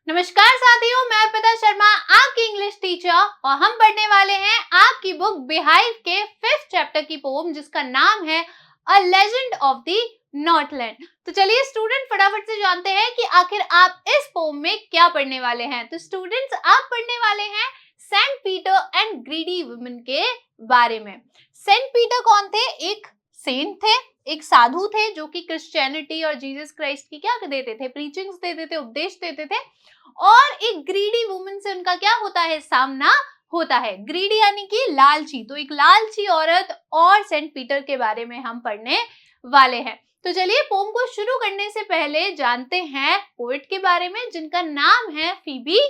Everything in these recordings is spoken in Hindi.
नमस्कार साथियों, मैं अर्पिता शर्मा आपकी इंग्लिश टीचर और हम पढ़ने वाले हैं आपकी बुक बिहाइव के 5th चैप्टर की पोम जिसका नाम है a legend of the Northland. तो चलिए स्टूडेंट फटाफट से जानते हैं कि आखिर आप इस पोम में क्या पढ़ने वाले हैं। तो स्टूडेंट्स आप पढ़ने वाले हैं Saint Peter and greedy women के बारे में। सेंट पीटर कौन थे? एक सेंट थे, एक साधु थे जो कि क्रिश्चियनिटी और जीसस क्राइस्ट की क्या देते थे, प्रीचिंग्स देते थे, उपदेश देते थे। और एक ग्रीडी वुमन से उनका क्या होता है, सामना होता है। ग्रीडी यानी कि लालची, तो एक लालची औरत और सेंट पीटर के बारे में हम पढ़ने वाले हैं। तो चलिए पोम को शुरू करने से पहले जानते हैं पोएट के बारे में जिनका नाम है फीबी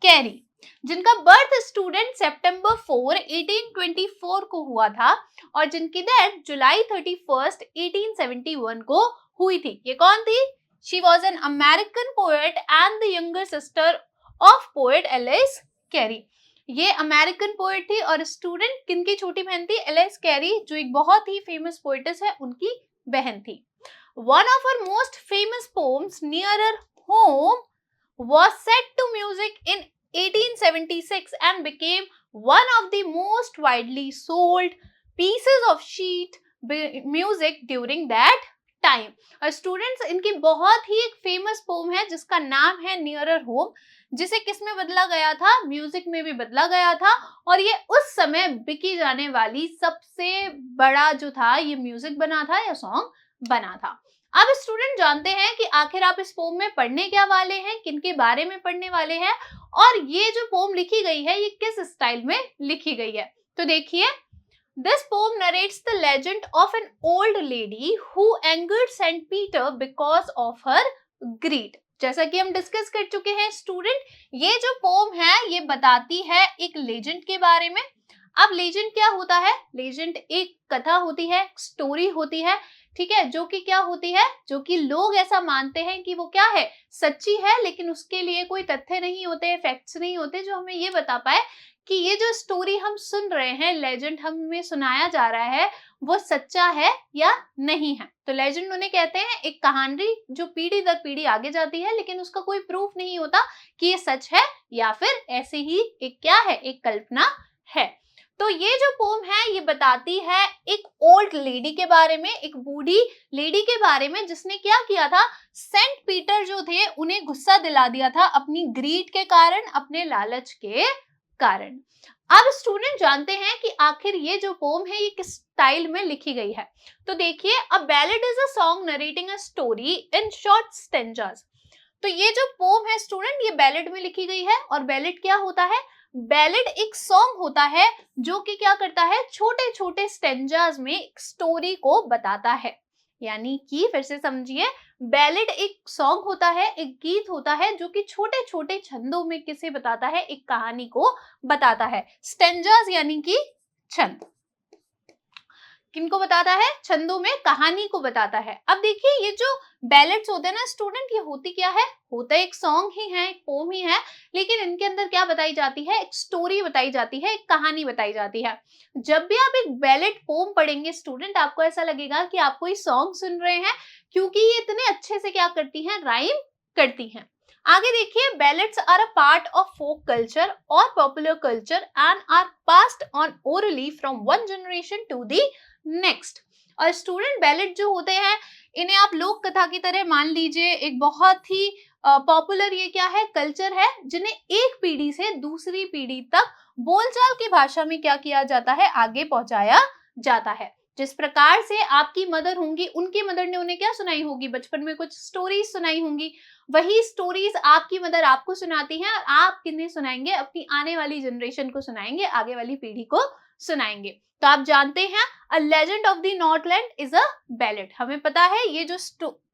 कैरी, जिनका बर्थ स्टूडेंट सितंबर 4 1824 को हुआ था और जिनकी डेथ जुलाई 31 1871 को हुई थी। ये कौन थी? She was an American poet and the younger sister of poet Alice Carey। ये अमेरिकन पोएट थी और स्टूडेंट किनकी छोटी बहन थी? एलिस कैरी, जो एक बहुत ही फेमस पोएटेस है, उनकी बहन थी। One of her most famous poems, Nearer Home, was set to music in 1876 and became one of the most widely sold pieces of sheet music during that time. और स्टूडेंट्स इनकी बहुत ही एक फेमस पोम है जिसका नाम है नियरर होम, जिसे किस में बदला गया था? म्यूजिक में भी बदला गया था और ये उस समय बिकी जाने वाली सबसे बड़ा जो था ये म्यूजिक बना था या सॉन्ग बना था। अब स्टूडेंट जानते हैं कि आखिर आप इस पोम में पढ़ने क्या वाले हैं, किनके बारे में पढ़ने वाले हैं और ये जो पोम लिखी गई है ये किस स्टाइल में लिखी गई है। तो देखिए, this poem narrates the legend of an old lady who angered Saint Peter because of her greed। जैसा कि हम डिस्कस कर चुके हैं स्टूडेंट, ये जो पोम है ये बताती है एक लेजेंड के बारे में। अब लेजेंड क्या होता है? लेजेंड एक कथा होती है, स्टोरी होती है, ठीक है, जो कि क्या होती है, जो कि लोग ऐसा मानते हैं कि वो क्या है, सच्ची है, लेकिन उसके लिए कोई तथ्य नहीं होते, फैक्ट्स नहीं होते जो हमें ये बता पाए कि ये जो स्टोरी हम सुन रहे हैं, लेजेंड हमें सुनाया जा रहा है, वो सच्चा है या नहीं है। तो लेजेंड उन्हें कहते हैं एक कहानी जो पीढ़ी दर पीढ़ी आगे जाती है लेकिन उसका कोई प्रूफ नहीं होता कि ये सच है या फिर ऐसे ही एक क्या है, एक कल्पना है। तो ये जो पोम है ये बताती है एक ओल्ड लेडी के बारे में, एक बूढ़ी लेडी के बारे में जिसने क्या किया था, सेंट पीटर जो थे उन्हें गुस्सा दिला दिया था अपनी ग्रीड के कारण, अपने लालच के कारण। अब स्टूडेंट जानते हैं कि आखिर ये जो पोम है ये किस स्टाइल में लिखी गई है। तो देखिए, a ballad is a song narrating a story in short stanzas. तो ये जो पोम है स्टूडेंट ये बैलेड में लिखी गई है और बैलेड क्या होता है? बैलेड एक सॉन्ग होता है जो कि क्या करता है, छोटे छोटे स्टेंजास में एक स्टोरी को बताता है। यानी कि फिर से समझिए, बैलेड एक सॉन्ग होता है, एक गीत होता है जो कि छोटे छोटे छंदों में किसे बताता है, एक कहानी को बताता है। स्टेंजास यानी कि छंद किनको बताता है? छंदों में कहानी को बताता है। अब देखिए, ये जो बैलेड्स होते हैं ना स्टूडेंट, ये होती क्या है? होता एक सॉन्ग ही है, एक पोम ही है, लेकिन इनके अंदर क्या बताई जाती है? एक स्टोरी बताई जाती है, एक कहानी बताई जाती है। जब भी आप एक बैलेड पोम पढ़ेंगे स्टूडेंट, आपको ऐसा लगेगा कि आप कोई सॉन्ग सुन रहे हैं क्योंकि ये इतने अच्छे से क्या करती हैं, राइम करती हैं। आगे देखिए, ballads are a part of folk culture और popular culture and are passed on orally from one generation to the next. और स्टूडेंट बैलेड जो होते हैं इन्हें आप लोक कथा की तरह मान लीजिए, एक बहुत ही पॉपुलर ये क्या है, कल्चर है, जिन्हें एक पीढ़ी से दूसरी पीढ़ी तक बोलचाल की भाषा में क्या किया जाता है, आगे पहुंचाया जाता है। जिस प्रकार से आपकी मदर होंगी, उनकी मदर ने उन्हें क्या सुनाई होगी, बचपन में कुछ स्टोरीज सुनाई होंगी, वही स्टोरीज आपकी मदर आपको सुनाती हैं और आप किन्हें सुनाएंगे, अपनी आने वाली जनरेशन को सुनाएंगे, आगे वाली पीढ़ी को सुनाएंगे। तो आप जानते हैं अ legend of the Northland is a ballad. हमें पता है ये जो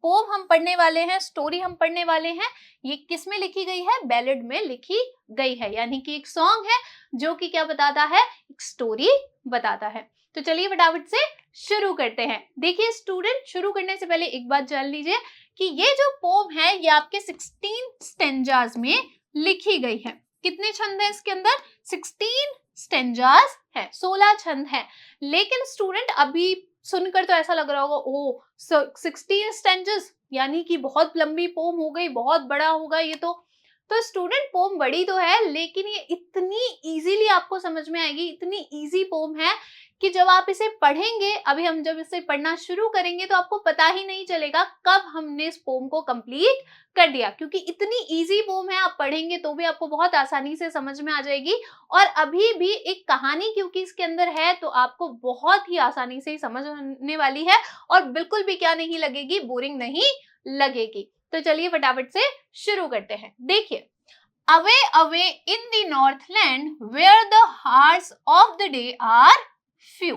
पोम हम पढ़ने वाले हैं, स्टोरी हम पढ़ने वाले हैं, ये किस में लिखी गई है? बैलेड में लिखी गई है। यानी कि एक सॉन्ग है जो कि क्या बताता है, एक स्टोरी बताता है। तो चलिए फटाफट से शुरू करते हैं। देखिए स्टूडेंट, शुरू करने से पहले एक बात जान लीजिए कि ये जो पोम है ये आपके 16 स्टेंजास में लिखी गई है। कितने छंद हैं इसके अंदर? 16 स्टेंजास है, 16 छंद है। लेकिन स्टूडेंट अभी सुनकर तो ऐसा लग रहा होगा, ओ 16 स्टेंजास यानी कि बहुत लंबी पोम हो गई, बहुत बड़ा होगा ये तो। तो स्टूडेंट पोम बड़ी तो है, लेकिन ये इतनी इजीली आपको समझ में आएगी, इतनी इजी पोम है कि जब आप इसे पढ़ेंगे, अभी हम जब इसे पढ़ना शुरू करेंगे तो आपको पता ही नहीं चलेगा कब हमने इस पोम को कंप्लीट कर दिया, क्योंकि इतनी इजी पोम है, आप पढ़ेंगे तो भी आपको बहुत आसानी से समझ में आ जाएगी। और अभी भी एक कहानी क्योंकि इसके अंदर है, तो आपको बहुत ही आसानी से समझ आने वाली है और बिल्कुल भी क्या नहीं लगेगी, बोरिंग नहीं लगेगी। तो चलिए फटाफट से शुरू करते हैं। देखिए, away away in the Northland where the hours of the day are few.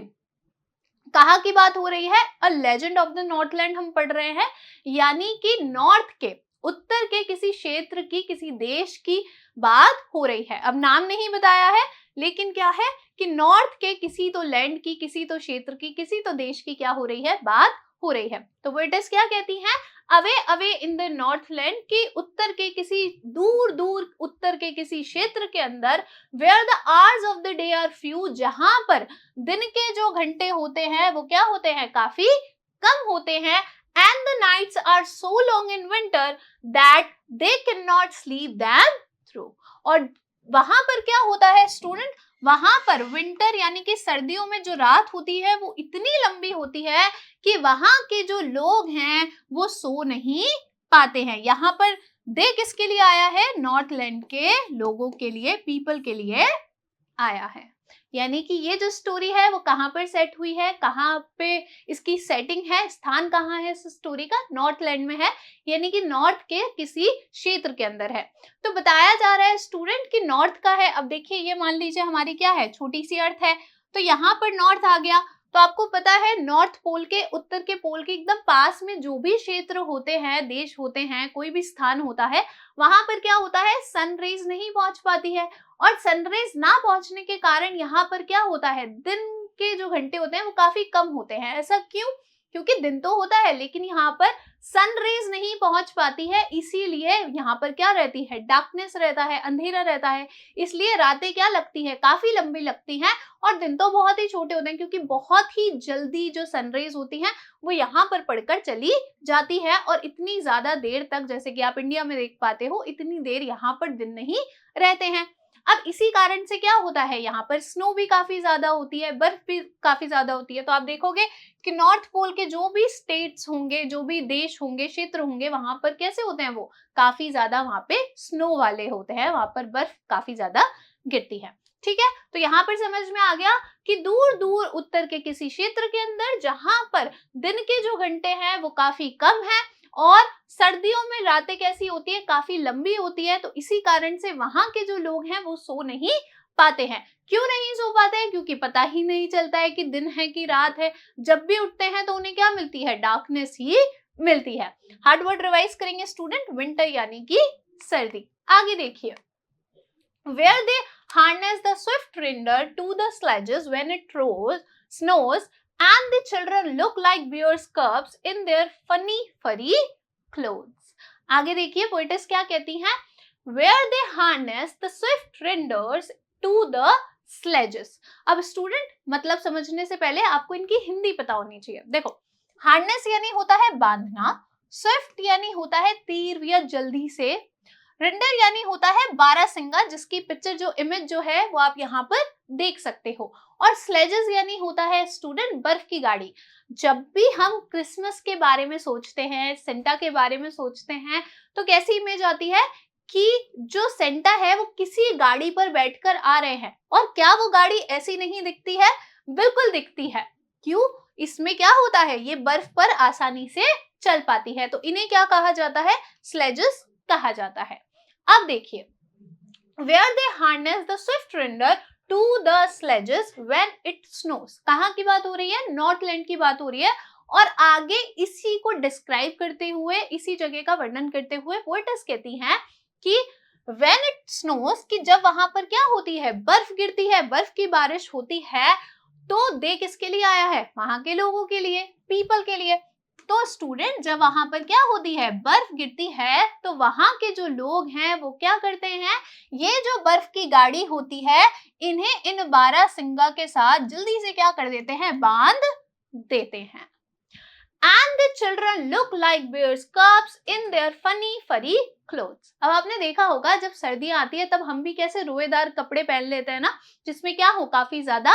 कहाँ की बात हो रही है? A legend of the Northland हम पढ़ रहे हैं, यानी कि नॉर्थ के, उत्तर के किसी क्षेत्र की, किसी देश की बात हो रही है। अब नाम नहीं बताया है, लेकिन क्या है कि नॉर्थ के किसी तो लैंड की, किसी तो क्षेत्र की, किसी तो देश की क्या हो रही है, बात हो रही है। तो वर्ड्स क्या कहती हैं? Away away in the Northland, की उत्तर के किसी, दूर दूर उत्तर के किसी क्षेत्र के अंदर, where the hours of the day are few, जहां पर दिन के जो घंटे होते हैं वो क्या होते हैं, काफी कम होते हैं। And the nights are so long in winter that they can not sleep them through. और वहां पर क्या होता है स्टूडेंट, वहां पर विंटर यानी कि सर्दियों में जो रात होती है वो इतनी लंबी होती है कि वहां के जो लोग हैं वो सो नहीं पाते हैं। यहाँ पर दे किसके लिए आया है? नॉर्थलैंड के लोगों के लिए, पीपल के लिए आया है। यानी कि ये जो स्टोरी है वो कहाँ पर सेट हुई है, कहाँ पे इसकी सेटिंग है, स्थान कहाँ है इस स्टोरी का? नॉर्थलैंड में है, यानी कि नॉर्थ के किसी क्षेत्र के अंदर है। तो बताया जा रहा है स्टूडेंट कि नॉर्थ का है। अब देखिए, ये मान लीजिए हमारी क्या है, छोटी सी अर्थ है, तो यहाँ पर नॉर्थ आ गया। तो आपको पता है नॉर्थ पोल के, उत्तर के पोल के एकदम पास में जो भी क्षेत्र होते हैं, देश होते हैं, कोई भी स्थान होता है, वहां पर क्या होता है, सनरेज नहीं पहुंच पाती है। और सनरेज ना पहुंचने के कारण यहाँ पर क्या होता है, दिन के जो घंटे होते हैं वो काफी कम होते हैं। ऐसा क्यों? क्योंकि दिन तो होता है लेकिन यहाँ पर सनरेज नहीं पहुंच पाती है, इसीलिए यहाँ पर क्या रहती है, डार्कनेस रहता है, अंधेरा रहता है। इसलिए रातें क्या लगती है, काफी लंबी लगती हैं, और दिन तो बहुत ही छोटे होते हैं, क्योंकि बहुत ही जल्दी जो सनरेज होती हैं वो यहाँ पर पड़कर चली जाती है। और इतनी ज्यादा देर तक, जैसे कि आप इंडिया में देख पाते हो, इतनी देर यहाँ पर दिन नहीं रहते हैं। अब इसी कारण से क्या होता है, यहाँ पर स्नो भी काफी ज्यादा होती है, बर्फ भी काफी ज्यादा होती है। तो आप देखोगे कि नॉर्थ पोल के जो भी स्टेट्स होंगे, जो भी देश होंगे, क्षेत्र होंगे, वहां पर कैसे होते हैं, वो काफी ज्यादा वहां पे स्नो वाले होते हैं, वहां पर बर्फ काफी ज्यादा गिरती है। ठीक है, तो यहाँ पर समझ में आ गया कि दूर दूर उत्तर के किसी क्षेत्र के अंदर, जहां पर दिन के जो घंटे हैं वो काफी कम है, और सर्दियों में रातें कैसी होती है, काफी लंबी होती है। तो इसी कारण से वहां के जो लोग हैं वो सो नहीं पाते हैं। क्यों नहीं सो पाते हैं? क्योंकि पता ही नहीं चलता है कि दिन है कि रात है। जब भी उठते हैं तो उन्हें क्या मिलती है, डार्कनेस ही मिलती है। हार्ड वर्ड रिवाइज करेंगे स्टूडेंट, विंटर यानी कि सर्दी। आगे देखिए, where they harness the swift reindeer to the sledges when it snows, and the children look like bear's cubs in their funny furry clothes. आगे देखिए पोएट्स क्या कहती हैं, where they harness the swift reindeers to the sledges. अब स्टूडेंट मतलब समझने से पहले आपको इनकी हिंदी पता होनी चाहिए। देखो, हार्नेस यानी होता है बांधना, स्विफ्ट यानी होता है तीर या जल्दी से, रिंडर यानी होता है बारहसिंगा, जिसकी पिक्चर जो इमेज जो है वो आप यहाँ पर देख सकते हो, और स्लेजेस यानी होता है स्टूडेंट बर्फ की गाड़ी। जब भी हम क्रिसमस के बारे में सोचते हैं, सेंटा के बारे में सोचते हैं, तो कैसी इमेज आती है कि जो सेंटा है वो किसी गाड़ी पर बैठकर आ रहे हैं। और क्या वो गाड़ी ऐसी नहीं दिखती है? बिल्कुल दिखती है। क्यों? इसमें क्या होता है, ये बर्फ पर आसानी से चल पाती है, तो इन्हें क्या कहा जाता है, स्लेजेस कहा जाता है। अब देखिए, where they harness the swift reindeer to the sledges when it snows. कहाँ की बात हो रही है? नॉर्थलैंड की बात हो रही है। और आगे इसी को डिस्क्राइब करते हुए, इसी जगह का वर्णन करते हुए पोएट्स कहती हैं कि when it snows, कि जब वहां पर क्या होती है, बर्फ गिरती है, बर्फ की बारिश होती है, तो दे किसके लिए आया है, वहां के लोगों के लिए, पीपल के लिए। तो स्टूडेंट जब वहां पर क्या होती है, बर्फ गिरती है, तो वहां के जो लोग हैं वो क्या करते हैं, ये जो बर्फ की गाड़ी होती है, इन्हें इन बारहसिंगा के साथ जल्दी से क्या कर देते हैं, बांध देते हैं। and the children look like bears cubs in their funny furry clothes. अब आपने देखा होगा जब सर्दियां आती है तब हम भी कैसे रोएदार कपड़े पहन लेते हैं ना, जिसमें क्या हो, काफी ज्यादा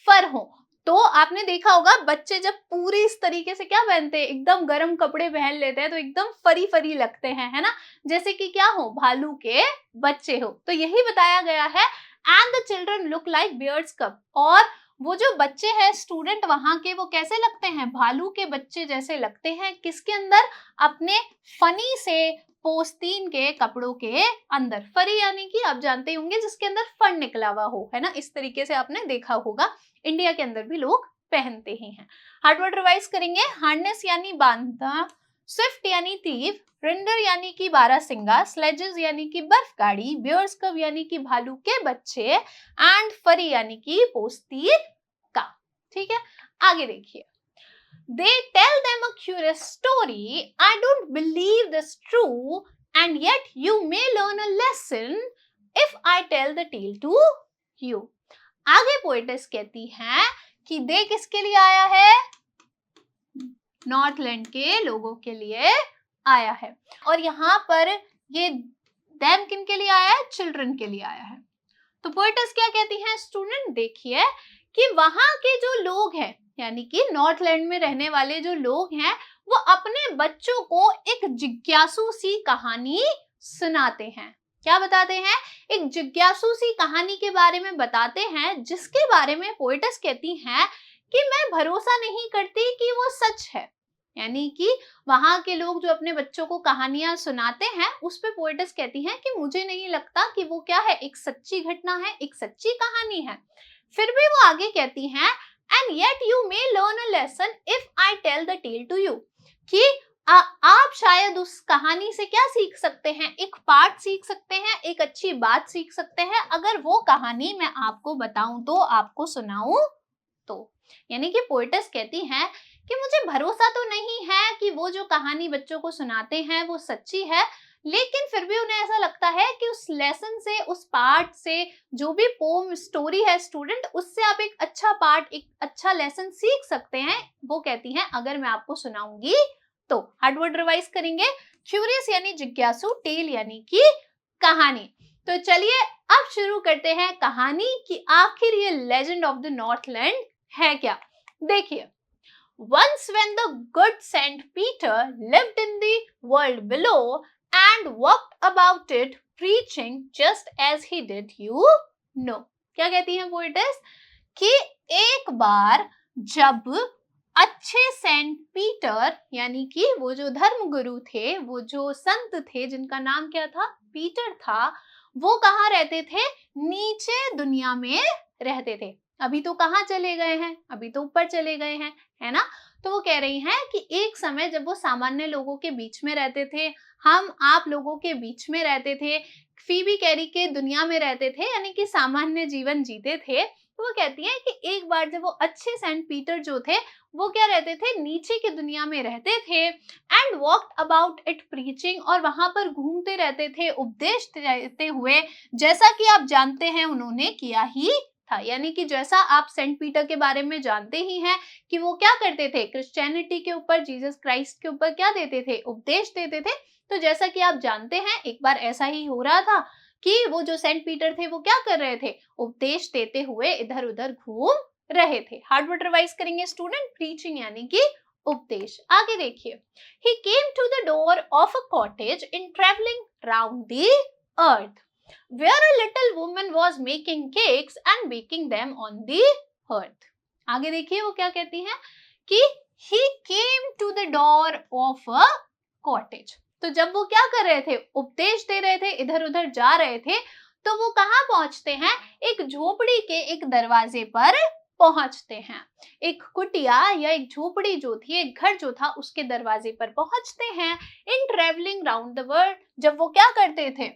फर हो। तो आपने देखा होगा बच्चे जब पूरी इस तरीके से क्या पहनते हैं, एकदम गर्म कपड़े पहन लेते हैं तो एकदम फरी फरी लगते हैं, है ना, जैसे कि क्या हो, भालू के बच्चे हो। तो यही बताया गया है, and the children look like bears cub, और वो जो बच्चे हैं स्टूडेंट वहां के, वो कैसे लगते हैं, भालू के बच्चे जैसे लगते हैं। किसके अंदर, अपने फनी से पोस्तीन के कपड़ों के अंदर। फरी यानी कि आप जानते होंगे जिसके अंदर फर निकला हुआ हो, है ना, इस तरीके से आपने देखा होगा, इंडिया के अंदर भी लोग पहनते ही हैं। हार्ड वर्ड रिवाइज करेंगे। हार्नेस यानी बांधना, स्विफ्ट यानी तीव, रिंडर यानी कि बारहसिंगा, स्लेजेस यानी कि बर्फ गाड़ी, बियर्स कब यानी कि भालू के बच्चे, एंड फरी यानी कि पोस्तीन का। ठीक है, आगे देखिए। They tell them a curious story. I don't believe this true, and yet you may learn a lesson if I tell the tale to you. आगे पोएटिस कहती है कि दे किसके लिए आया है, नॉर्थलैंड के लोगों के लिए आया है, और यहाँ पर ये देम किन के लिए आया है, चिल्ड्रन के लिए आया है। तो पोएटिस क्या कहती है, स्टूडेंट देखिए कि वहां के जो लोग हैं, यानी कि नॉर्थलैंड में रहने वाले जो लोग हैं, वो अपने बच्चों को एक जिज्ञासु सी कहानी सुनाते हैं। क्या बताते हैं, एक जिज्ञासु सी कहानी के बारे में बताते हैं, जिसके बारे में पोएटिस कहती हैं कि मैं भरोसा नहीं करती कि वो सच है। यानी कि वहां के लोग जो अपने बच्चों को कहानियां सुनाते हैं, उस पे पोएटिस कहती हैं कि मुझे नहीं लगता कि वो क्या है, एक सच्ची घटना है, एक सच्ची कहानी है। फिर भी वो आगे कहती हैं, and yet you may learn a lesson if I tell the tale to you, कि आप शायद उस कहानी से क्या सीख सकते हैं, एक पाठ सीख सकते हैं, एक अच्छी बात सीख सकते हैं, अगर वो कहानी मैं आपको बताऊं तो, आपको सुनाऊं तो। यानी कि पोएटिस कहती हैं कि मुझे भरोसा तो नहीं है कि वो जो कहानी बच्चों को सुनाते हैं वो सच्ची है, लेकिन फिर भी उन्हें ऐसा लगता है कि उस लेसन से, उस पार्ट से, जो भी पोम स्टोरी है स्टूडेंट, उससे आप एक अच्छा पार्ट, एक अच्छा लेसन सीख सकते हैं। वो कहती हैं अगर मैं आपको सुनाऊंगी तो। हार्ड वर्ड रिवाइज करेंगे। क्यूरियस यानी जिज्ञासु, टेल यानी कि कहानी। तो चलिए अब शुरू करते हैं कहानी कि आखिर ये लेजेंड ऑफ द नॉर्थलैंड है क्या। देखिए, once when the good Saint Peter lived in the world below and walked about it preaching just as he did, you know. क्या कहती है पोएटिस कि एक बार जब अच्छे सेंट पीटर, यानी कि वो जो धर्म गुरु थे, वो जो संत थे जिनका नाम क्या था, पीटर था, वो कहाँ रहते थे, नीचे दुनिया में रहते थे। अभी तो कहाँ चले गए हैं, अभी तो ऊपर चले गए हैं, है ना। तो वो कह रही हैं कि एक समय जब वो सामान्य लोगों के बीच में रहते थे, हम आप लोगों के बीच में रहते थे, फीबी कैरी के दुनिया में रहते थे, यानी कि सामान्य जीवन जीते थे। तो वो कहती है कि एक बार जब वो अच्छे सेंट पीटर जो थे, वो क्या रहते थे, नीचे की दुनिया में रहते थे, and walked about it preaching, और वहां पर घूमते रहते थे, उपदेश देते हुए, जैसा कि आप जानते हैं उन्होंने किया ही था। यानी कि जैसा आप सेंट पीटर के बारे में जानते ही हैं कि वो क्या करते थे, क्रिश्चियनिटी के ऊपर, जीसस क्राइस्ट के ऊपर क्या देते थे, उपदेश देते थे। तो जैसा कि आप जानते हैं एक बार ऐसा ही हो रहा था कि वो जो सेंट पीटर थे वो क्या कर रहे थे, उपदेश देते हुए इधर उधर घूम रहे थे। हार्ड वर्ड रिवाइज करेंगे स्टूडेंट, प्रीचिंग यानी कि उपदेश। आगे देखिए, he came to the door of a cottage in traveling round the earth where a little woman was making cakes and baking them on the earth. आगे देखिए वो क्या कहती हैं कि he came to the door of a cottage. तो जब वो क्या कर रहे थे, उपदेश दे रहे थे, इधर उधर जा रहे थे, तो वो कहाँ पहुंचते हैं, एक झोपड़ी के एक दरवाजे पर पहुंचते हैं। एक कुटिया या एक झोपड़ी जो थी, एक घर जो था, उसके दरवाजे पर पहुंचते हैं। इन ट्रेवलिंग राउंड द वर्ल्ड, जब वो क्या करते थे,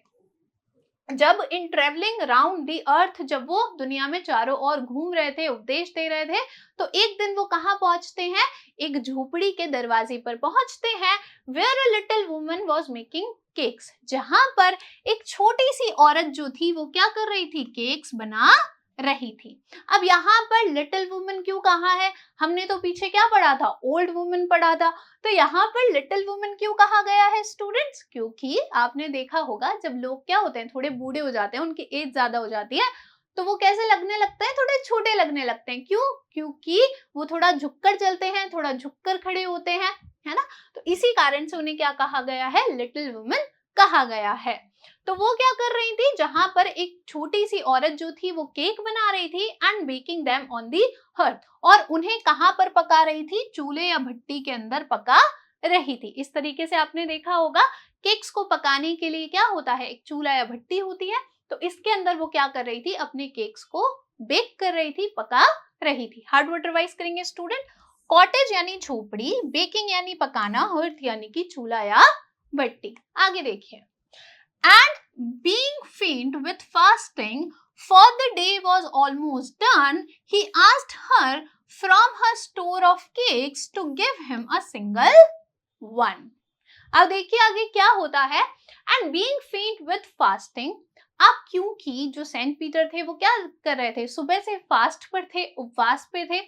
जब इन ट्रेवलिंग राउंड दी अर्थ, जब वो दुनिया में चारों ओर घूम रहे थे, उपदेश दे रहे थे, तो एक दिन वो कहाँ पहुंचते हैं, एक झोपड़ी के दरवाजे पर पहुंचते हैं। Where a little woman was making cakes, जहां पर एक छोटी सी औरत जो थी वो क्या कर रही थी, केक्स बना रही थी। अब यहाँ पर लिटिल वुमन क्यों कहा है? हमने तो पीछे क्या पढ़ा था? ओल्ड वुमन पढ़ा था। तो यहाँ पर लिटिल वुमन क्यों कहा गया है स्टूडेंट्स? क्योंकि आपने देखा होगा जब लोग क्या होते हैं, थोड़े बूढ़े हो जाते हैं, उनकी एज ज्यादा हो जाती है, तो वो कैसे लगने लगते हैं? थोड़े छोटे लगने लगते हैं। क्यों? क्योंकि वो थोड़ा झुककर चलते हैं, थोड़ा झुककर खड़े होते हैं, है ना? तो इसी कारण से उन्हें क्या कहा गया है? लिटिल वुमन कहा गया है। तो वो क्या कर रही थी? जहां पर एक छोटी सी औरत जो थी वो केक बना रही थी and baking them on the hearth, और उन्हें कहां पर पका रही थी? चूल्हे या भट्टी के अंदर पका रही थी। इस तरीके से आपने देखा होगा केक्स को पकाने के लिए क्या होता है? एक चूल्हा या भट्टी होती है। तो इसके अंदर वो क्या कर रही थी? अपने केक्स को बेक कर रही थी, पका रही थी। हार्ड वर्ड रिवाइज करेंगे स्टूडेंट। कॉटेज यानी झोपड़ी, बेकिंग यानी पकाना, हर्थ यानी कि चूल्हा या भट्टी। आगे देखिए। And being faint with fasting, for the day was almost done, he asked her from her store of cakes to give him a single one. अब देखिए आगे क्या होता है। And being faint with fasting, अब क्योंकि जो सेंट पीटर थे वो क्या कर रहे थे? सुबह से फास्ट पर थे, उपवास पे थे,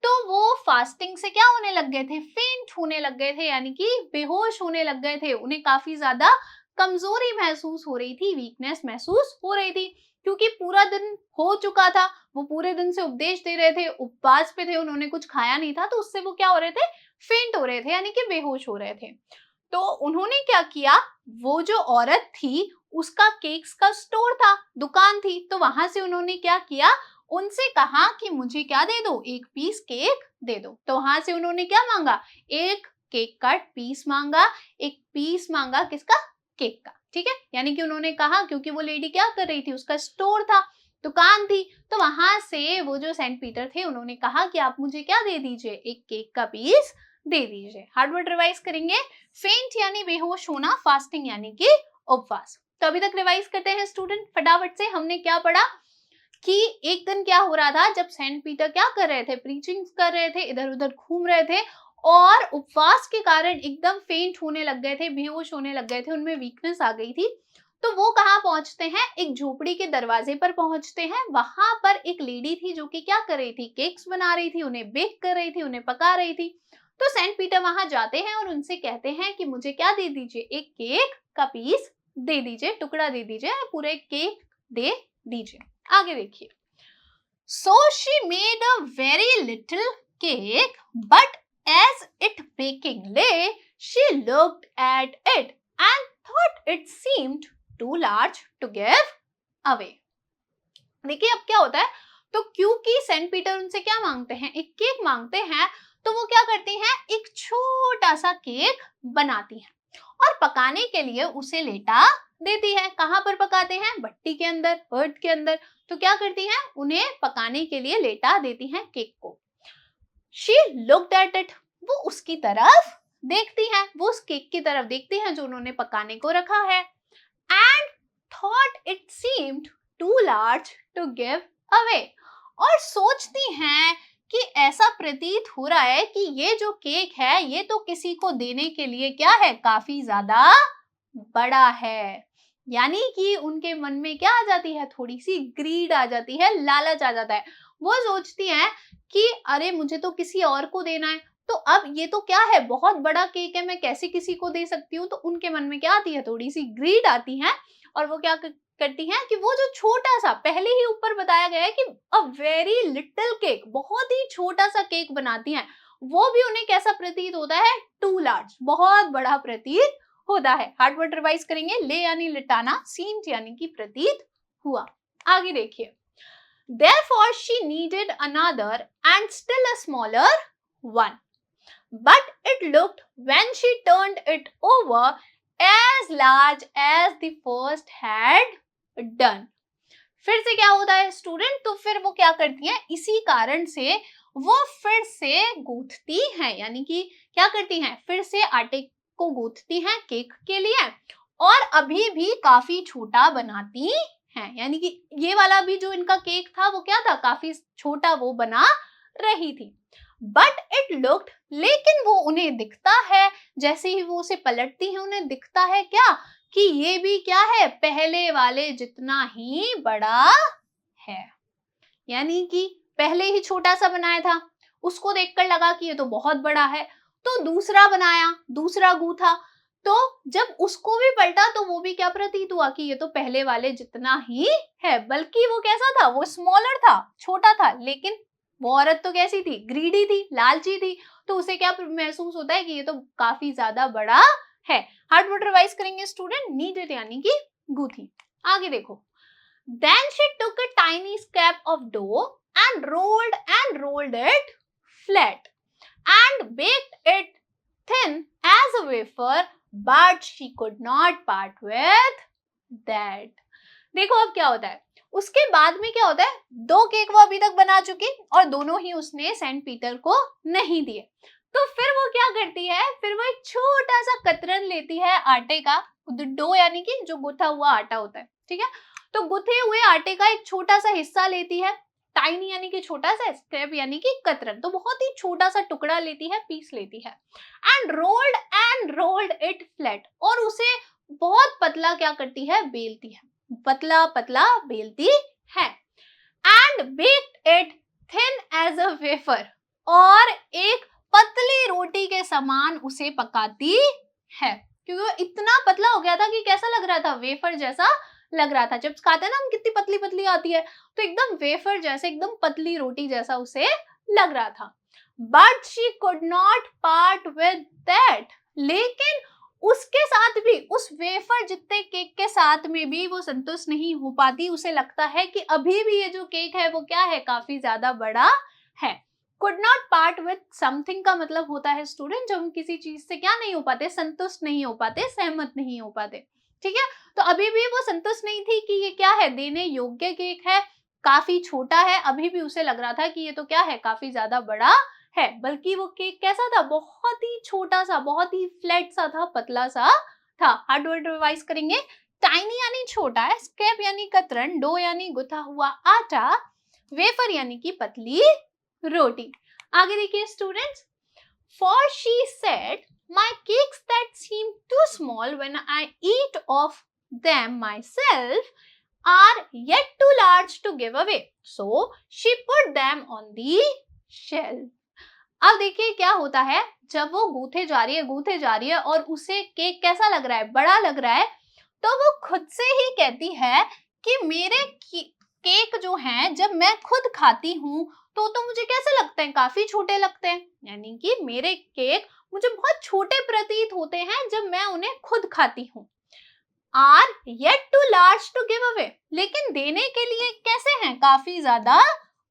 तो वो फास्टिंग से क्या होने लग गए थे? फेंट होने लग गए थे, यानी कि बेहोश होने लग गए थे। उन्हें काफी ज्यादा कमजोरी महसूस हो रही थी, वीकनेस महसूस हो रही थी, क्योंकि पूरा दिन हो चुका था। वो पूरे दिन से उपदेश दे रहे थे, उपवास पे थे, उन्होंने कुछ खाया नहीं था, तो उससे वो क्या हो रहे थे? फेंट हो रहे थे, यानी कि बेहोश हो रहे थे। तो उन्होंने क्या किया? वो जो औरत थी उसका केक्स का स्टोर था, दुकान थी, तो वहां से उन्होंने क्या किया? उनसे कहा कि मुझे क्या दे दो? एक पीस केक दे दो। तो वहां से उन्होंने क्या मांगा? एक केक का पीस मांगा। एक पीस मांगा किसका? केक का। ठीक है, यानी कि उन्होंने कहा, क्योंकि वो लेडी क्या कर रही थी? उसका स्टोर था, दुकान थी, तो वहां से वो जो सेंट पीटर थे उन्होंने कहा कि आप मुझे क्या दे दीजिए? एक केक का पीस दे दीजिए। हार्ड वर्ड रिवाइज करेंगे। फेंट यानी बेहोश होना, फास्टिंग यानी कि उपवास। तो अभी तक रिवाइज करते हैं स्टूडेंट फटाफट से। हमने क्या पढ़ा कि एक दिन क्या हो रहा था, जब सेंट पीटर क्या कर रहे थे? प्रीचिंग कर रहे थे, इधर उधर घूम रहे थे, और उपवास के कारण एकदम फेंट होने लग गए थे, बेहोश होने लग गए थे, उनमें वीकनेस आ गई थी। तो वो कहाँ पहुंचते हैं? एक झोपड़ी के दरवाजे पर पहुंचते हैं। वहां पर एक लेडी थी जो कि क्या कर रही थी? केक्स बना रही थी, उन्हें बेक कर रही थी, उन्हें पका रही थी। तो सेंट पीटर वहां जाते हैं और उनसे कहते हैं कि मुझे क्या दे दीजिए? एक केक का पीस दे दीजिए, टुकड़ा दे दीजिए, पूरे केक दे दीजिए। आगे देखिए। So she made a very little cake, but as it baking lay, she looked at it and thought it seemed too large to give away. देखिए अब क्या होता है, तो क्योंकि सेंट पीटर उनसे क्या मांगते हैं? एक केक मांगते हैं, तो वो क्या करती हैं? एक छोटा सा केक बनाती हैं और पकाने के लिए उसे लेटा देती है। कहां पर पकाते हैं? भट्टी के अंदर, अर्थ के अंदर। तो क्या करती हैं? उन्हें पकाने के लिए लेटा देती हैं केक को। शी लुक्ड एट इट, वो उसकी तरफ देखती हैं, वो उस केक की तरफ देखती हैं जो उन्होंने पकाने को रखा है। And thought it seemed too large to give away, और सोचती हैं कि ऐसा प्रतीत हो रहा है कि ये जो केक है ये तो किसी को देने के लिए क्या है? काफी ज्यादा बड़ा है। यानी कि उनके मन में क्या आ जाती है? थोड़ी सी ग्रीड आ जाती है, लालच आ जाता है। वो सोचती हैं कि अरे मुझे तो किसी और को देना है, तो अब ये तो क्या है? बहुत बड़ा केक है, मैं कैसे किसी को दे सकती हूँ? तो उनके मन में क्या आती है? थोड़ी सी ग्रीड आती है, और वो क्या करती हैं कि वो जो छोटा सा, पहले ही ऊपर बताया गया है कि अ वेरी लिटिल केक, बहुत ही छोटा सा केक बनाती हैं, वो भी उन्हें कैसा प्रतीत होता है? टू लार्ज, बहुत बड़ा प्रतीत होता है। हार्ड वर्ड रिवाइज करेंगे। ले यानी लिटाना, सीम्ड यानी कि प्रतीत हुआ। आगे देखिए। Therefore she needed another and still a smaller one. But it looked, when she turned it over, as large as the first had done. फिर से क्या होता है स्टूडेंट? तो फिर वो क्या करती हैं? इसी कारण से वो फिर से गूंथती हैं, यानी कि क्या करती हैं? फिर से आटे को गूंथती हैं केक के लिए, और अभी भी काफी छोटा बनाती हैं। यानी कि ये वाला भी जो इनका केक था वो क्या था? काफी छोटा वो बना रही थी। बट इट लुक्ड, लेकिन वो उन्हें दिखता है, जैसे ही वो उसे पलटती है उन्हें दिखता है क्या? कि ये भी क्या है? पहले वाले जितना ही बड़ा है। यानी कि पहले ही छोटा सा बनाया था, उसको देखकर लगा कि ये तो बहुत बड़ा है, तो दूसरा बनाया, दूसरा गूथा, तो जब उसको भी पलटा तो वो भी क्या प्रतीत हुआ कि ये तो पहले वाले जितना ही है, बल्कि वो कैसा था, वो स्मॉलर था, छोटा था। लेकिन वो औरत तो कैसी थी, ग्रीडी थी, लालची थी, तो उसे क्या महसूस होता है कि ये तो काफी ज्यादा बड़ा है। हार्ड वर्ड रिवाइज करेंगे स्टूडेंट, नीडेड यानी कि गूथी। आगे देखो, then she took a tiny scrap of dough and rolled it flat and baked it thin as a wafer, but she could not part with that. देखो अब क्या होता है, उसके बाद में क्या होता है, 2 केक वो अभी तक बना चुकी और दोनों ही उसने सेंट पीटर को नहीं दिए। तो फिर वो क्या करती है, फिर वो एक छोटा सा कतरन लेती है आटे का, डो यानी कि जो गुथा हुआ आटा होता है, ठीक है। तो गुथे हुए आटे का एक छोटा सा हिस्सा लेती है, टाइनी यानी कि छोटा सा, स्क्रैप यानी कि कतरन, तो बहुत ही छोटा सा टुकड़ा लेती है, पीस लेती है, एंड रोल्ड इट फ्लैट, और उसे बहुत पतला क्या करती है, बेलती है, पतला पतला बेलती है, and baked it thin as a wafer, और एक पतली रोटी के समान उसे पकाती है, क्योंकि वो इतना पतला हो गया था कि कैसा लग रहा था, वेफर जैसा लग रहा था। जब खाते हैं ना हम, कितनी पतली पतली आती है, तो एकदम वेफर जैसे, एकदम पतली रोटी जैसा उसे लग रहा था। But she could not part with that, लेकिन उसके साथ भी, उस वेफर जितने केक के साथ में भी वो संतुष्ट नहीं हो पाती, उसे लगता है कि अभी भी ये जो केक है वो क्या है, काफी ज्यादा बड़ा है। Could not part with something का मतलब होता है स्टूडेंट, जब हम किसी चीज से क्या नहीं हो पाते, संतुष्ट नहीं हो पाते, सहमत नहीं हो पाते, ठीक है। तो अभी भी वो संतुष्ट नहीं थी कि ये क्या है, देने योग्य केक है, काफी छोटा है, अभी भी उसे लग रहा था कि ये तो क्या है, काफी ज्यादा बड़ा है, बल्कि वो केक कैसा था, बहुत ही छोटा सा, बहुत ही फ्लैट सा था, पतला सा था। हार्ड वर्ड रिवाइज करेंगे, टाइनी यानी छोटा, स्क्रैप यानी कतरन, डो यानी गुथा हुआ आटा, वेफर यानी कि पतली रोटी। आगे देखिए students, for she said my cakes that seem too small when I eat of them myself are yet too large to give away, so she put them on the shelf. अब देखिए क्या होता है, जब वो गूथे जा रही है और उसे केक कैसा लग रहा है, बड़ा लग रहा है, तो वो खुद से ही कहती है कि मेरे केक जो हैं, जब मैं खुद खाती हूँ तो मुझे कैसे लगते हैं, काफी छोटे लगते हैं, यानी कि मेरे केक मुझे बहुत छोटे प्रतीत होते हैं जब मैं उन्हें खुद खाती हूँ। Are yet too large to give away, लेकिन देने के लिए कैसे हैं, काफी ज्यादा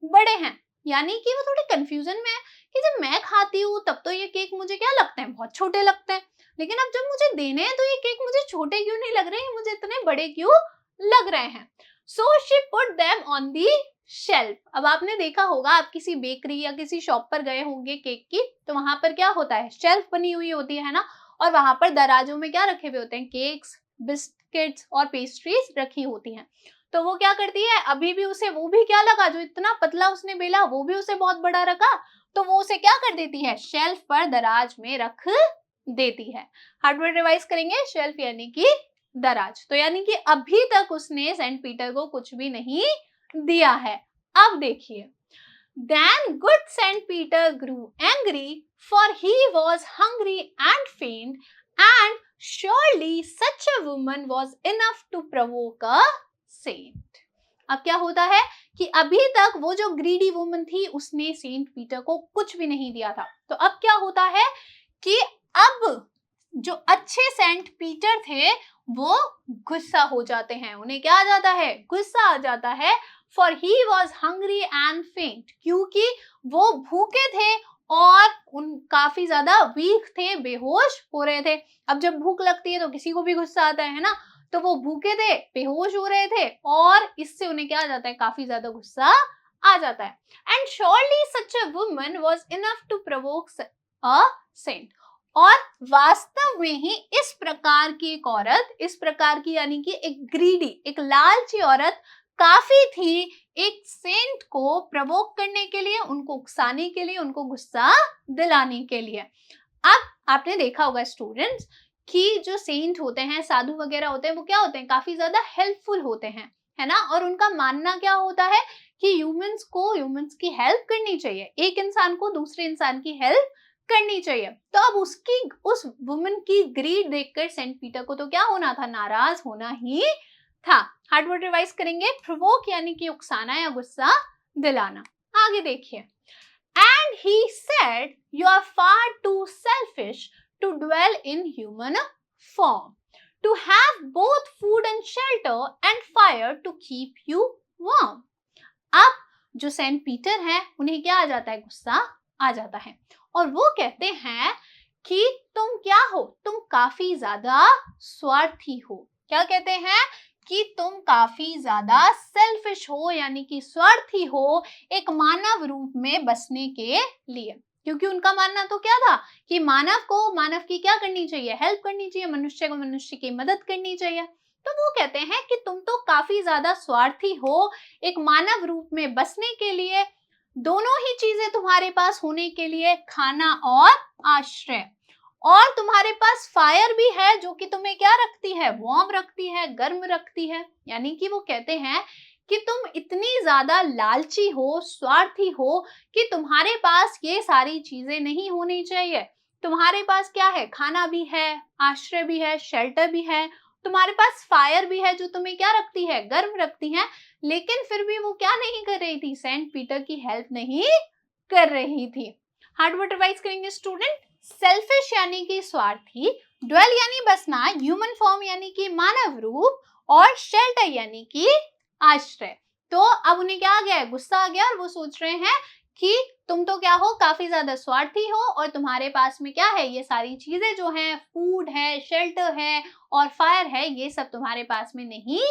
बड़े हैं, यानी कि वो थोड़ी कंफ्यूजन में है कि जब मैं खाती हूँ तब तो ये केक मुझे क्या लगते हैं, बहुत छोटे लगते हैं, लेकिन अब जब मुझे देने हैं तो ये केक मुझे छोटे क्यों नहीं लग रहे, मुझे इतने बड़े क्यों लग रहे हैं। So she put them on the shelf. अब आपने देखा होगा, आप किसी बेकरी या किसी शॉप पर गए होंगे केक की, तो वहां पर क्या होता है, शेल्फ बनी हुई होती है ना, और वहां पर दराजों में क्या रखे हुए होते हैं, केक्स, बिस्किट्स और पेस्ट्रीज रखी होती हैं। तो वो क्या करती है, अभी भी उसे वो भी क्या लगा, जो इतना पतला उसने बेला वो भी उसे बहुत बड़ा रखा, तो वो उसे क्या कर देती है, शेल्फ पर दराज में रख देती है। हार्डवर्ड रिवाइज करेंगे, शेल्फ यानी कि दराज, तो यानी कि अभी तक उसने सेंट पीटर को कुछ भी नहीं दिया है। अब देखिए, then good Saint Peter grew angry, for he was hungry and faint, and surely such a woman was enough to provoke a saint. अब क्या होता है कि अभी तक वो जो ग्रीडी वुमन थी उसने सेंट पीटर को कुछ भी नहीं दिया था, तो अब क्या होता है कि अब जो अच्छे सेंट पीटर थे वो गुस्सा हो जाते हैं, उन्हें क्या आ जाता है, गुस्सा आ जाता है। For he was hungry and faint, क्योंकि वो भूखे थे और उन काफी ज्यादा वीक थे, बेहोश हो रहे थे। अब जब भूख लगती है तो किसी को भी गुस्सा आता है ना, तो वो भूखे थे, बेहोश हो रहे थे, और इससे उन्हें क्या आ जाता है, काफी ज्यादा गुस्सा आ जाता है। And surely such a woman was enough to provoke a saint. और वास्तव में ही इस प्रकार की एक औरत, इस प्रकार की यानी कि एक ग्रीडी, एक लालची औरत काफी थी एक सेंट को प्रवोक करने के लिए, उनको उकसाने के लिए, उनको गुस्सा दिलाने के लिए। अब आपने देखा होगा स्टूडेंट्स कि जो सेंट होते हैं, साधु वगैरह होते हैं, वो क्या होते हैं, काफी ज्यादा हेल्पफुल होते हैं, है ना, और उनका मानना क्या होता है कि ह्यूमंस की हेल्प करनी चाहिए, एक इंसान को दूसरे इंसान की हेल्प करनी चाहिए। तो अब उस वुमन की ग्रीड देखकर सेंट पीटर को तो क्या होना था, नाराज होना ही था। हार्ड वर्ड रिवाइज करेंगे। प्रोवोक यानी कि उकसाना या गुस्सा दिलाना। आगे देखिए, and he said you are far too selfish to dwell in human form, to have both food and shelter and fire to keep you warm. अब जो सेंट पीटर है उन्हें क्या आ जाता है, गुस्सा आ जाता है, और वो कहते हैं कि तुम क्या हो, तुम काफी ज्यादा स्वार्थी हो। क्या कहते हैं कि तुम काफी ज्यादा सेल्फिश हो, यानी कि स्वार्थी हो एक मानव रूप में बसने के लिए। क्योंकि उनका मानना तो क्या था कि मानव की क्या करनी चाहिए, हेल्प करनी चाहिए, मनुष्य को मनुष्य की मदद करनी चाहिए। तो वो कहते हैं कि तुम तो काफी ज्यादा स्वार्थी हो एक मानव रूप में बसने के लिए, दोनों ही चीजें तुम्हारे पास होने के लिए, खाना और आश्रय, और तुम्हारे पास फायर भी है जो कि तुम्हें क्या रखती है, वार्म रखती है, गर्म रखती है। यानी कि वो कहते हैं कि तुम इतनी ज्यादा लालची हो, स्वार्थी हो कि तुम्हारे पास ये सारी चीजें नहीं होनी चाहिए। तुम्हारे पास क्या है, खाना भी है, आश्रय भी है, शेल्टर भी है, तुम्हारे पास फायर भी है जो तुम्हें क्या रखती है, गर्म रखती है, लेकिन फिर भी वो क्या नहीं कर रही थी, सेंट पीटर की हेल्प नहीं कर रही थी। हार्ड वर्ड रिवाइज करेंगे स्टूडेंट। सेल्फिश यानी कि स्वार्थी, ड्वेल यानी बसना, ह्यूमन फॉर्म यानी कि मानव रूप, और शेल्टर यानी कि आश्रय। तो अब उन्हें क्या आ गया है, गुस्सा आ गया, और वो सोच रहे हैं कि तुम तो क्या हो, काफी ज्यादा स्वार्थी हो, और तुम्हारे पास में क्या है, ये सारी चीजें जो हैं, फूड है, शेल्टर है और फायर है, ये सब तुम्हारे पास में नहीं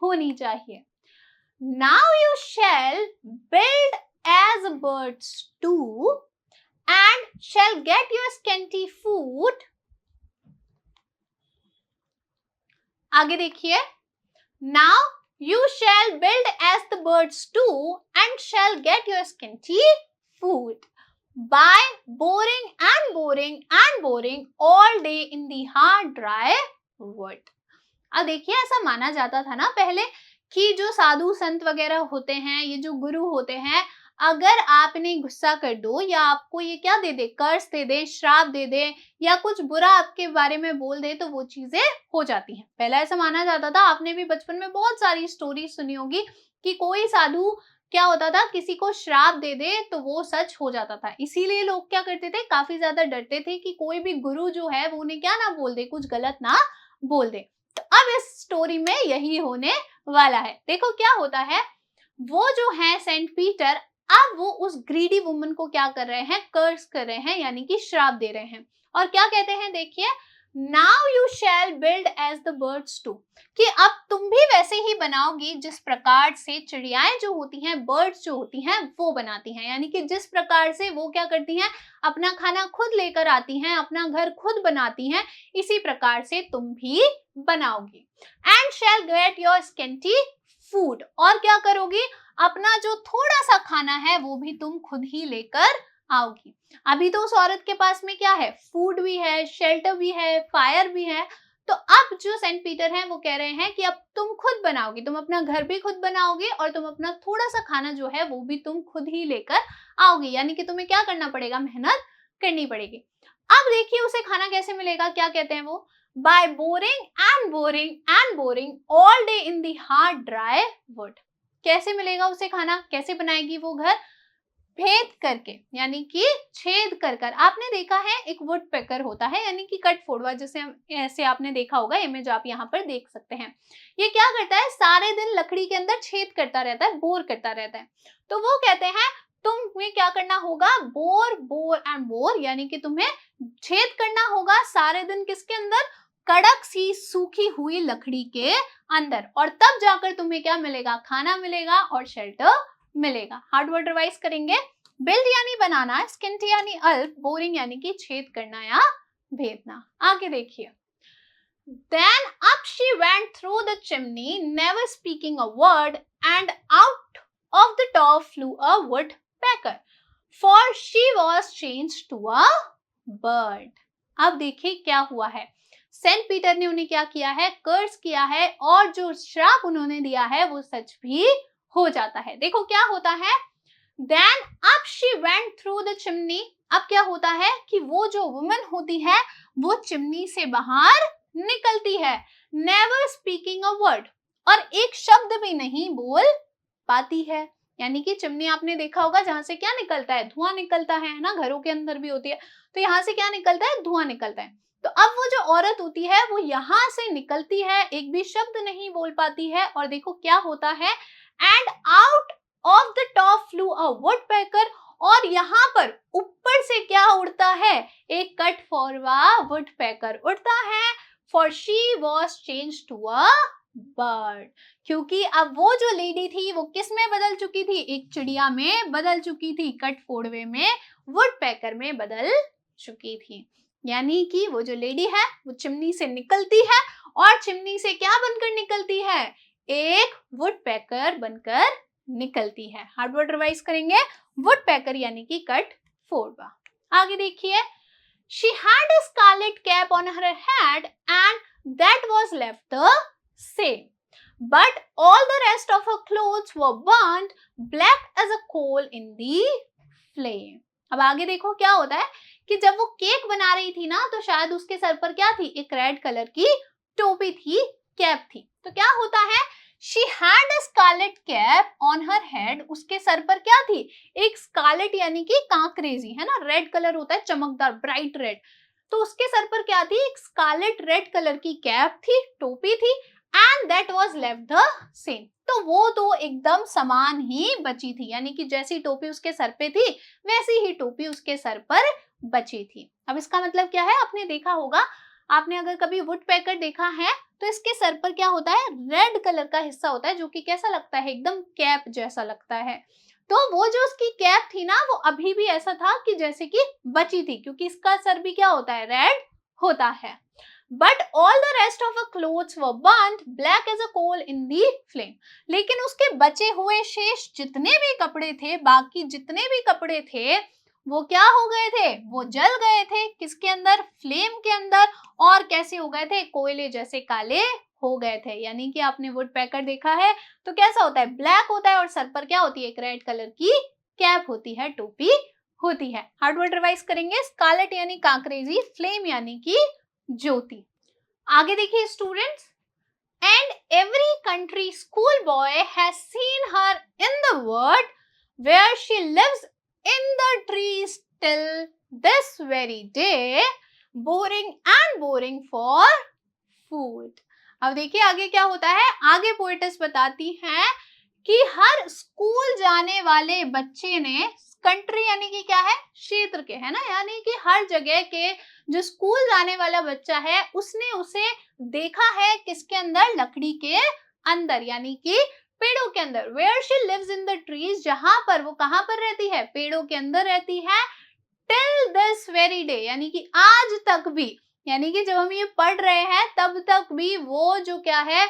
होनी चाहिए। Now you shall build as birds do and shall get your scanty food. आगे देखिए, now you shall build as the birds do and shall get your scanty food by boring and boring and boring all day in the hard dry wood. अब देखिए, ऐसा माना जाता था ना पहले कि जो साधु संत वगैरह होते हैं, ये जो गुरु होते हैं, अगर आप इन्हें गुस्सा कर दो या आपको ये क्या दे दे, कर्ज दे दे, श्राप दे दे, या कुछ बुरा आपके बारे में बोल दे, तो वो चीजें हो जाती हैं। पहले ऐसा माना जाता था। आपने भी बचपन में बहुत सारी स्टोरी सुनी होगी कि कोई साधु क्या होता था, किसी को श्राप दे दे तो वो सच हो जाता था। इसीलिए लोग क्या करते थे, काफी ज्यादा डरते थे कि कोई भी गुरु जो है वो उन्हें क्या ना बोल दे, कुछ गलत ना बोल दे। तो अब इस स्टोरी में यही होने वाला है। देखो क्या होता है, वो जो है सेंट पीटर, अब वो उस ग्रीडी वुमन को क्या कर रहे हैं, कर्स कर रहे हैं, यानी कि श्राप दे रहे हैं। और क्या कहते हैं, देखिए, now you shall build as the birds do, कि अब तुम भी वैसे ही बनाओगी जिस प्रकार से चिड़ियाएं जो होती हैं, बर्ड्स जो होती हैं, वो बनाती हैं। यानी कि जिस प्रकार से वो क्या करती हैं, अपना खाना खुद लेकर आती हैं, अपना घर खुद बनाती हैं, इसी प्रकार से तुम भी बनाओगी। And shall get your scanty food, और क्या करोगी, अपना जो थोड़ा सा खाना है वो भी तुम खुद ही लेकर आओगी। अभी तो उस औरत के पास में क्या है, फूड भी है, शेल्टर भी है, फायर भी है। तो अब जो सेंट पीटर हैं वो कह रहे हैं कि अब तुम खुद बनाओगी, तुम अपना घर भी खुद बनाओगे, और तुम अपना थोड़ा सा खाना जो है वो भी तुम खुद ही लेकर आओगी। यानी कि तुम्हें क्या करना पड़ेगा, मेहनत करनी पड़ेगी। अब देखिए उसे खाना कैसे मिलेगा, क्या कहते हैं वो, by boring and boring and boring all day in the hard dry wood. कैसे मिलेगा उसे खाना, कैसे बनाएगी वो घर, भेद करके, यानी कि छेद कर कर। आपने देखा है एक वुड पेकर होता है, यानी कि कट फोड़वा, जैसे ऐसे आपने देखा होगा, इमेज आप यहाँ पर देख सकते हैं। ये क्या करता है, सारे दिन लकड़ी के अंदर छेद करता रहता है, बोर करता रहता है। तो वो कहते हैं तुम्हें क्या करना होगा, बोर बोर एंड बोर, यानी कि तुम्हें छेद करना होगा सारे दिन किसके अंदर, कड़क सी सूखी हुई लकड़ी के अंदर, और तब जाकर तुम्हें क्या मिलेगा, खाना मिलेगा और शेल्टर मिलेगा। हार्ड वर्ड रिवाइज करेंगे। बिल्ड यानी बनाना, स्किंटी यानी अल्प, बोरिंग यानी कि छेद करना या भेदना। आगे देखिए, then up she went through the chimney, never speaking a word, and out of the top flew a woodpecker, for she was changed to a bird. अब देखिए क्या हुआ है, सेंट पीटर ने उन्हें क्या किया है, कर्स किया है, और जो श्राप उन्होंने दिया है वो सच भी हो जाता है। देखो क्या होता है, देन अब she went through the chimney. अब क्या होता है कि वो जो वुमन होती है वो चिमनी से बाहर निकलती है, नेवर स्पीकिंग अ वर्ड, और एक शब्द भी नहीं बोल पाती है। यानी कि चिमनी आपने देखा होगा जहां से क्या निकलता है, धुआं निकलता है ना, घरों के अंदर भी होती है, तो यहाँ से क्या निकलता है, धुआं निकलता है। तो अब वो जो औरत होती है वो यहाँ से निकलती है, एक भी शब्द नहीं बोल पाती है, और देखो क्या होता है, and out of the top flu a woodpecker, और यहाँ पर ऊपर से क्या उड़ता है, एक कट फॉरवा वुडपेकर उड़ता है, for she was change to a bird, क्योंकि अब वो जो लेडी थी वो किस में बदल चुकी थी, एक चिड़िया में बदल चुकी थी, कट फोड़वे में, वुडपेकर में बदल चुकी थी। यानी कि वो जो लेडी है वो चिमनी से निकलती है, और चिमनी से क्या बनकर निकलती है, एक वुडपेकर बनकर निकलती है। हार्ड वर्ड रिवाइज करेंगे, वुडपेकर यानी कि कट फोड़वा। आगे देखिए, she had a scarlet cap on her head and that was left the same, but all the rest of her clothes were burnt black as a coal in the flame। अब आगे देखो क्या होता है कि जब वो केक बना रही थी ना, तो शायद उसके सर पर क्या थी, एक रेड कलर की टोपी थी, कैप थी। तो क्या होता है, she had a scarlet cap on her head, उसके सर पर क्या थी, एक स्कारलेट यानी कि कांकरेजी है ना, रेड कलर होता है, चमकदार ब्राइट रेड, तो उसके सर पर क्या थी, एक स्कारलेट रेड कलर की कैप थी, टोपी थी, and that was left the same, तो वो तो एकदम समान ही बची थी, यानी कि जैसी टोपी उसके सर पे थी वैसी ही टोपी उसके सर पर बची थी। अब इसका मतलब क्या है, आपने देखा होगा, आपने अगर कभी वुडपेकर देखा है तो इसके सर पर क्या होता है, रेड कलर का हिस्सा होता है, जो कि कैसा लगता है, एकदम कैप जैसा लगता है। तो वो जो उसकी कैप थी ना, वो अभी भी ऐसा था कि जैसे कि बची थी, क्योंकि इसका सर भी क्या होता है, रेड होता है। But all the rest of a clothes were burned black as a coal in the flame, लेकिन उसके बचे हुए शेष जितने भी कपड़े थे, बाकी जितने भी कपड़े थे, वो क्या हो गए थे, वो जल गए थे, किसके अंदर, फ्लेम के अंदर, और कैसे हो गए थे, कोयले जैसे काले हो गए थे। यानी कि आपने वुडपेकर देखा है तो कैसा होता है, ब्लैक होता है, और सर पर क्या होती है, एक रेड कलर की कैप होती है, टोपी होती है। हार्ड वर्ड रिवाइज करेंगे, स्कारलेट यानी कांकरेजी, फ्लेम यानी कि ज्योति। आगे देखिए students, and every country school boy has seen her in the world where she lives in the trees till this very day, boring and boring for food। अब देखिए आगे क्या होता है, आगे पोएटिस बताती हैं कि हर स्कूल जाने वाले बच्चे ने, कंट्री यानी कि क्या है, क्षेत्र के, है ना, यानी कि हर जगह के जो स्कूल जाने वाला बच्चा है उसने उसे देखा है, किसके अंदर, लकड़ी के अंदर, यानी कि पेड़ों के अंदर। Where she lives in the trees, जहां पर वो कहां पर रहती है, पेड़ों के अंदर रहती है, till this very day, यानी कि आज तक भी, यानी कि जब हम ये पढ़ रहे हैं तब तक भी वो जो क्या है,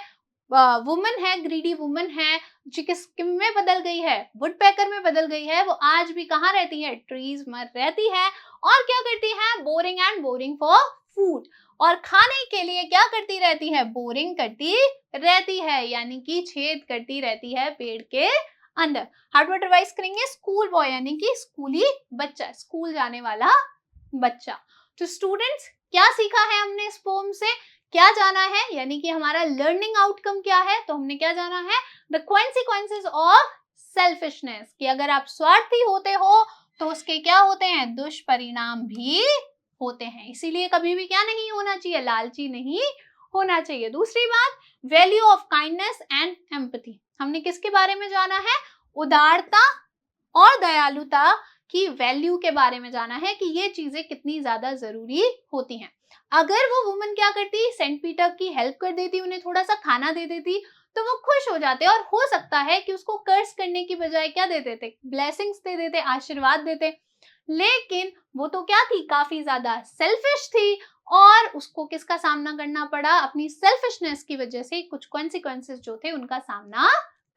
वुमन है, ग्रीडी वुमन है, जो किस में बदल गई है, वुडपेकर में बदल गई है, वो आज भी कहाँ रहती है, ट्रीज में रहती है, और क्या करती है, boring and boring for food, और खाने के लिए क्या करती रहती है, बोरिंग करती रहती है, यानी कि छेद करती रहती है पेड़ के अंदर। हार्ड वर्ड रिवाइज करेंगे, स्कूल बॉय यानी कि स्कूली बच्चा, स्कूल जाने वाला बच्चा। तो स्टूडेंट्स क्या सीखा है हमने इस पोम से, क्या जाना है, यानी कि हमारा लर्निंग आउटकम क्या है, तो हमने क्या जाना है, द कॉन्सिक्वेंसेस ऑफ सेल्फिशनेस, कि अगर आप स्वार्थी होते हो तो उसके क्या होते हैं, दुष्परिणाम भी होते हैं, इसीलिए कभी भी क्या नहीं होना चाहिए, लालची नहीं होना चाहिए। दूसरी बात, value of kindness and empathy, हमने किसके बारे में जाना है, उदारता और दयालुता की वैल्यू के बारे में जाना है, कि ये चीजें कितनी ज्यादा जरूरी होती हैं। अगर वो वुमन क्या करती, सेंट पीटर की हेल्प कर देती, उन्हें थोड़ा सा खाना दे देती, तो वो खुश हो जाते, और हो सकता है कि उसको कर्ज करने की बजाय क्या दे देते, ब्लेसिंग्स दे देते, आशीर्वाद देते। लेकिन वो तो क्या थी, काफी ज्यादा सेल्फिश थी, और उसको किसका सामना करना पड़ा, अपनी सेल्फिशनेस की वजह से कुछ कॉन्सिक्वेंसेस जो थे उनका सामना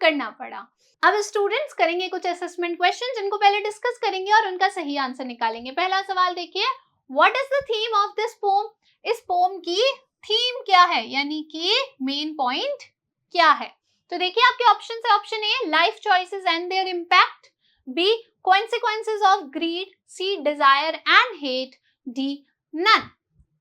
करना पड़ा। अब स्टूडेंट्स करेंगे कुछ असेसमेंट क्वेश्चन, जिनको पहले डिस्कस करेंगे और उनका सही आंसर निकालेंगे। पहला सवाल देखिए, what is the theme of this pome, इस पोम की थीम क्या है, यानी कि मेन पॉइंट क्या है। तो देखिए आपके ऑप्शन है, option A life choices and their impact, B consequences of greed, C desire and hate, D none।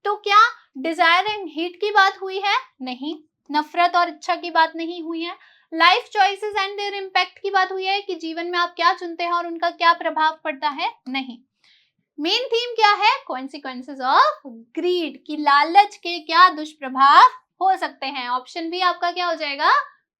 तो क्या डिजायर एंड हीट की बात हुई है? नहीं। नफरत और इच्छा की बात नहीं हुई है। Life choices and their impact की बात हुई है कि जीवन में आप क्या चुनते हैं और उनका क्या प्रभाव पड़ता है? नहीं। मेन थीम क्या है? कॉन्सिक्वेंसेस ऑफ ग्रीड, की लालच के क्या दुष्प्रभाव हो सकते हैं। ऑप्शन बी आपका क्या हो जाएगा?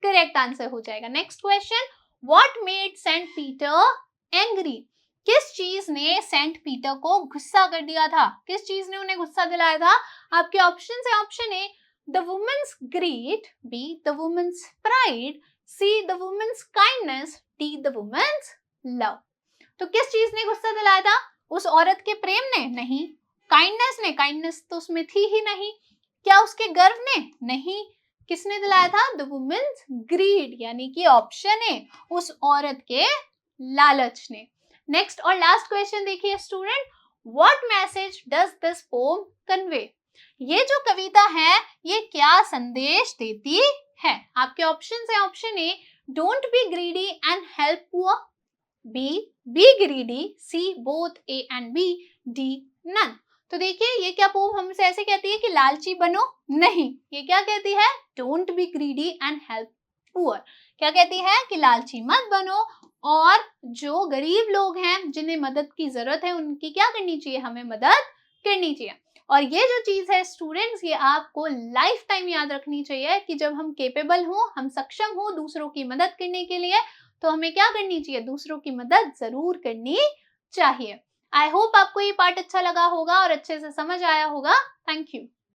करेक्ट आंसर हो जाएगा। Next question, what made Saint Peter angry? किस चीज ने सेंट पीटर को गुस्सा कर दिया था? किस चीज ने उन्हें गुस्सा दिलाया था? आपके ऑप्शन है, option A the woman's greed, B the woman's pride, C the woman's kindness, D the woman's love. तो किस चीज ने गुस्सा दिलाया था? उस औरत के प्रेम ने? नहीं। काइंडनेस ने? काइंडनेस तो उसमें थी ही नहीं। क्या उसके गर्व ने? नहीं। किसने दिलाया था? द वुमेन्स ग्रीड, यानी कि ऑप्शन ए उस औरत के लालच ने। नेक्स्ट और लास्ट क्वेश्चन देखिए student, what message does this pome convey? ये जो कविता है ये क्या संदेश देती है? आपके ऑप्शन है, option A don't be greedy and help poor, B be greedy, C both A and B, D none. तो देखिए ये क्या पोम हमसे ऐसे कहती है कि लालची बनो? नहीं। ये क्या कहती है? Don't be greedy and help poor. क्या कहती है? कि लालची मत बनो और जो गरीब लोग हैं जिन्हें मदद की जरूरत है उनकी क्या करनी चाहिए? हमें मदद करनी चाहिए। और ये जो चीज है स्टूडेंट्स, ये आपको लाइफ टाइम याद रखनी चाहिए कि जब हम केपेबल हो, हम सक्षम हो दूसरों की मदद करने के लिए, तो हमें क्या करनी चाहिए? दूसरों की मदद जरूर करनी चाहिए। आई होप आपको ये पार्ट अच्छा लगा होगा और अच्छे से समझ आया होगा। Thank you.